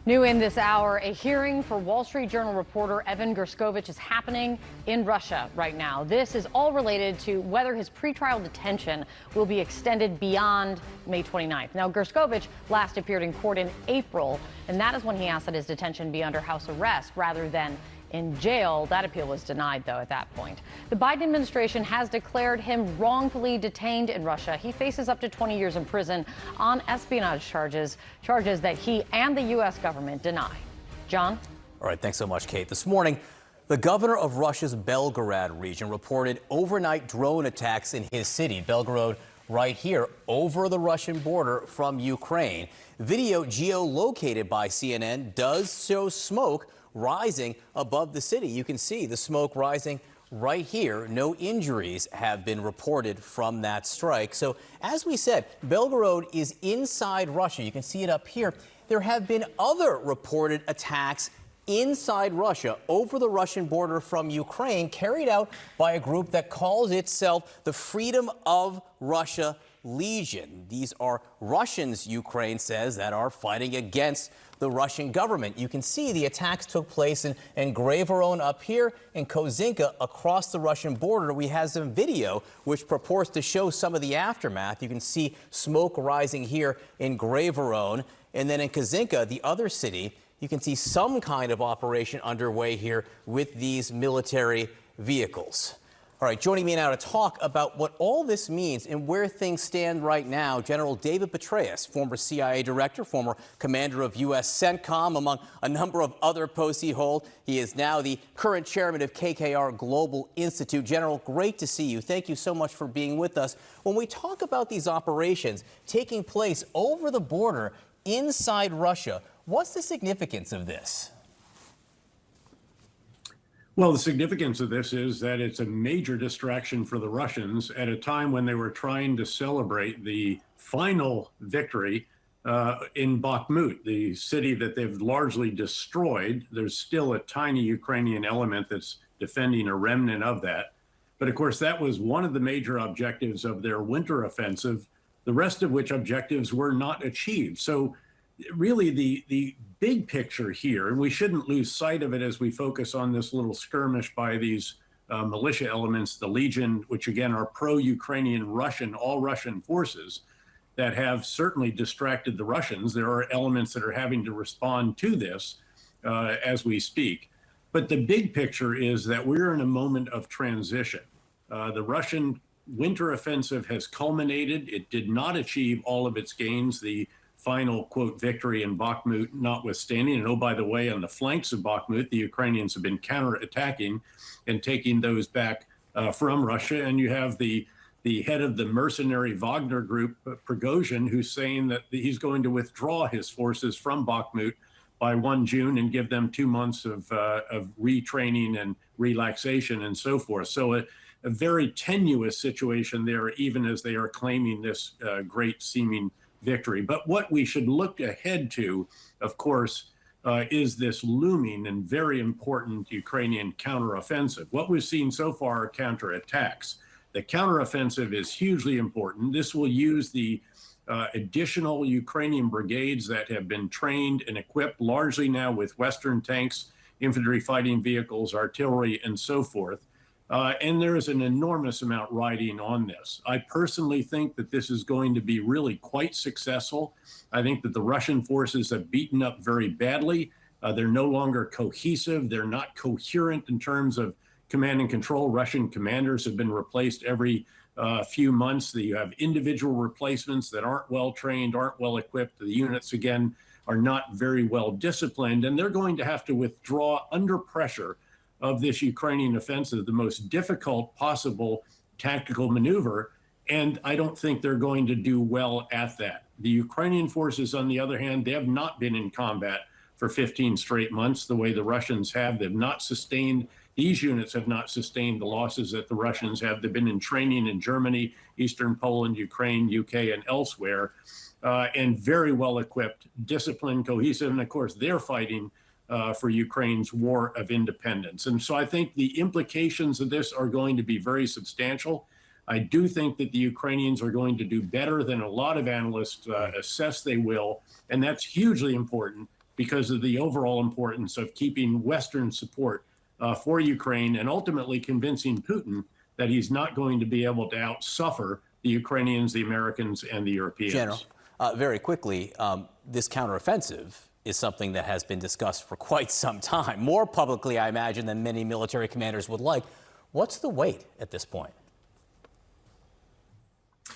New in this hour, a hearing for Wall Street Journal reporter Evan Gershkovich is happening in Russia right now. This is all related to whether his pretrial detention will be extended beyond May 29th. Now, Gershkovich last appeared in court in April, and that is when he asked that his detention be under house arrest rather than in jail. That appeal was denied, though, at that point. The Biden administration has declared him wrongfully detained in Russia. He faces up to 20 years in prison on espionage charges that he and the U.S. government deny. John? All right, thanks so much, Kate. This morning, the governor of Russia's Belgorod region reported overnight drone attacks in his city, Belgorod, right here over the Russian border from Ukraine. Video geolocated by CNN does show smoke rising above the city. You can see the smoke rising right here. No injuries have been reported from that strike. So as we said, Belgorod is inside Russia. You can see it up here. There have been other reported attacks inside Russia over the Russian border from Ukraine carried out by a group that calls itself the Freedom of Russia Legion. These are Russians, Ukraine says, that are fighting against the Russian government. You can see the attacks took place in Grayvorone up here, in Kozinka across the Russian border. We have some video which purports to show some of the aftermath. You can see smoke rising here in Grayvorone, and then in Kozinka, the other city, you can see some kind of operation underway here with these military vehicles. All right, joining me now to talk about what all this means and where things stand right now, General David Petraeus, former CIA director, former commander of U.S. CENTCOM, among a number of other posts he holds. He is now the current chairman of KKR Global Institute. General, great to see you. Thank you so much for being with us. When we talk about these operations taking place over the border inside Russia, what's the significance of this? Well, the significance of this is that it's a major distraction for the Russians at a time when they were trying to celebrate the final victory in Bakhmut, the city that they've largely destroyed. There's still a tiny Ukrainian element that's defending a remnant of that. But of course, that was one of the major objectives of their winter offensive, the rest of which objectives were not achieved. So really the big picture here, and we shouldn't lose sight of it as we focus on this little skirmish by these militia elements, the Legion, which again are pro-Ukrainian Russian, all Russian forces that have certainly distracted the Russians. There are elements that are having to respond to this as we speak. But the big picture is that we're in a moment of transition. The Russian winter offensive has culminated. It did not achieve all of its gains. The final, quote, victory in Bakhmut notwithstanding. And oh, by the way, on the flanks of Bakhmut, the Ukrainians have been counterattacking and taking those back from Russia. And you have the head of the mercenary Wagner group, Prigozhin, who's saying that he's going to withdraw his forces from Bakhmut by 1 June and give them 2 months of retraining and relaxation and so forth. So a very tenuous situation there, even as they are claiming this great seeming victory. But what we should look ahead to, of course, is this looming and very important Ukrainian counteroffensive. What we've seen so far are counterattacks. The counteroffensive is hugely important. This will use the additional Ukrainian brigades that have been trained and equipped largely now with Western tanks, infantry fighting vehicles, artillery, and so forth. And there is an enormous amount riding on this. I personally think that this is going to be really quite successful. I think that the Russian forces have beaten up very badly. They're no longer cohesive. They're not coherent in terms of command and control. Russian commanders have been replaced every few months. You have individual replacements that aren't well trained, aren't well equipped. The units, again, are not very well disciplined, and they're going to have to withdraw under pressure of this Ukrainian offensive, the most difficult possible tactical maneuver. And I don't think they're going to do well at that. The Ukrainian forces, on the other hand, they have not been in combat for 15 straight months the way the Russians have. They've not sustained, these units have not sustained the losses that the Russians have. They've been in training in Germany, Eastern Poland, Ukraine, UK, and elsewhere, and very well equipped, disciplined, cohesive. And of course, they're fighting for Ukraine's war of independence. And so I think the implications of this are going to be very substantial. I do think that the Ukrainians are going to do better than a lot of analysts assess they will. And that's hugely important because of the overall importance of keeping Western support for Ukraine and ultimately convincing Putin that he's not going to be able to outsuffer the Ukrainians, the Americans, and the Europeans. General, very quickly, this counteroffensive is something that has been discussed for quite some time, more publicly, I imagine, than many military commanders would like. What's the weight at this point?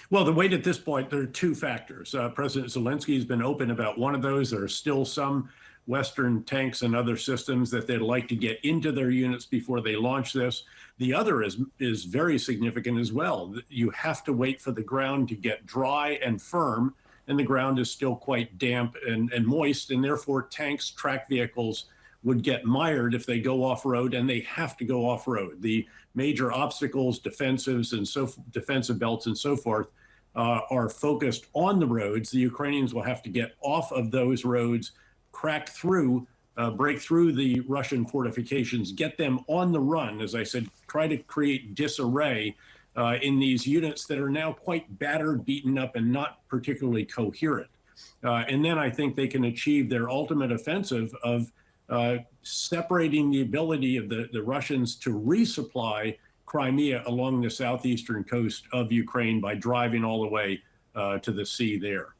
Well, the weight at this point, there are two factors. President Zelensky has been open about one of those. There are still some Western tanks and other systems that they'd like to get into their units before they launch this. The other is very significant as well. You have to wait for the ground to get dry and firm, and the ground is still quite damp and moist, and therefore tanks, track vehicles would get mired if they go off-road, and they have to go off-road. The major obstacles, defensives, and defensive belts and so forth are focused on the roads. The Ukrainians will have to get off of those roads, crack through, break through the Russian fortifications, get them on the run, as I said, try to create disarray in these units that are now quite battered, beaten up, and not particularly coherent. And then I think they can achieve their ultimate offensive of separating the ability of the Russians to resupply Crimea along the southeastern coast of Ukraine by driving all the way to the sea there.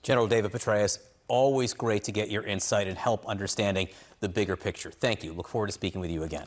General David Petraeus, always great to get your insight and help understanding the bigger picture. Thank you. Look forward to speaking with you again.